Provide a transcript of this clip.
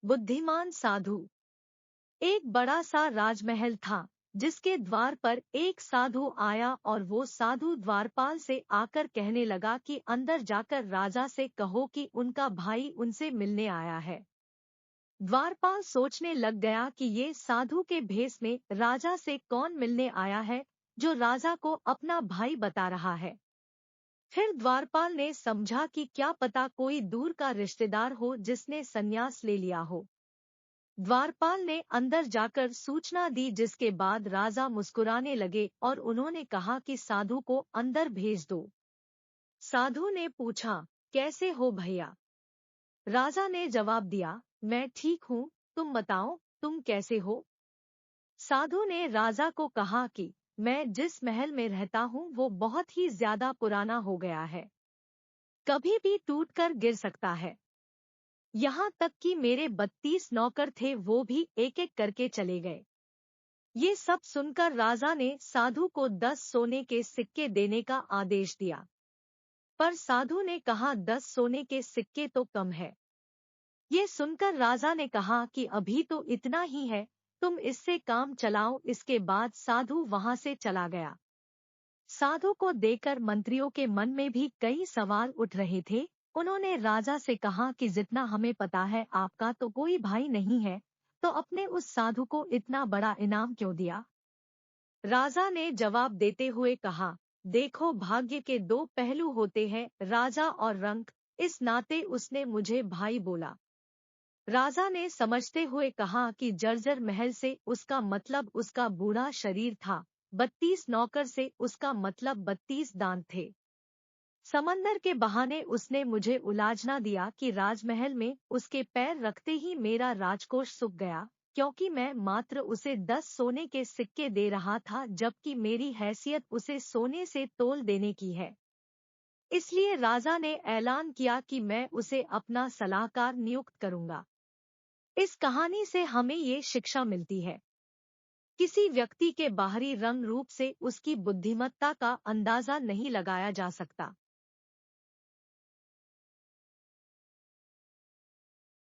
बुद्धिमान साधु। एक बड़ा सा राजमहल था जिसके द्वार पर एक साधु आया और वो साधु द्वारपाल से आकर कहने लगा कि अंदर जाकर राजा से कहो कि उनका भाई उनसे मिलने आया है। द्वारपाल सोचने लग गया कि ये साधु के भेष में राजा से कौन मिलने आया है जो राजा को अपना भाई बता रहा है। फिर द्वारपाल ने समझा कि क्या पता कोई दूर का रिश्तेदार हो जिसने संन्यास ले लिया हो। द्वारपाल ने अंदर जाकर सूचना दी, जिसके बाद राजा मुस्कुराने लगे और उन्होंने कहा कि साधु को अंदर भेज दो। साधु ने पूछा, कैसे हो भैया? राजा ने जवाब दिया, मैं ठीक हूँ, तुम बताओ तुम कैसे हो? साधु ने राजा को कहा कि मैं जिस महल में रहता हूँ वो बहुत ही ज्यादा पुराना हो गया है, कभी भी टूटकर गिर सकता है। यहाँ तक कि मेरे 32 नौकर थे, वो भी एक एक करके चले गए। ये सब सुनकर राजा ने साधु को 10 सोने के सिक्के देने का आदेश दिया, पर साधु ने कहा 10 सोने के सिक्के तो कम है। ये सुनकर राजा ने कहा कि अभी तो इतना ही है, तुम इससे काम चलाओ। इसके बाद साधु वहां से चला गया। साधु को देखकर मंत्रियों के मन में भी कई सवाल उठ रहे थे। उन्होंने राजा से कहा कि जितना हमें पता है आपका तो कोई भाई नहीं है, तो अपने उस साधु को इतना बड़ा इनाम क्यों दिया? राजा ने जवाब देते हुए कहा, देखो भाग्य के दो पहलू होते हैं, राजा और रंक, इस नाते उसने मुझे भाई बोला। राजा ने समझते हुए कहा कि जर्जर महल से उसका मतलब उसका बूढ़ा शरीर था, 32 नौकर से उसका मतलब 32 दांत थे। समंदर के बहाने उसने मुझे उलाझना दिया कि राजमहल में उसके पैर रखते ही मेरा राजकोष सूख गया, क्योंकि मैं मात्र उसे 10 सोने के सिक्के दे रहा था, जबकि मेरी हैसियत उसे सोने से तोल देने की है। इसलिए राजा ने ऐलान किया कि मैं उसे अपना सलाहकार नियुक्त करूंगा। इस कहानी से हमें ये शिक्षा मिलती है, किसी व्यक्ति के बाहरी रंग रूप से उसकी बुद्धिमत्ता का अंदाजा नहीं लगाया जा सकता।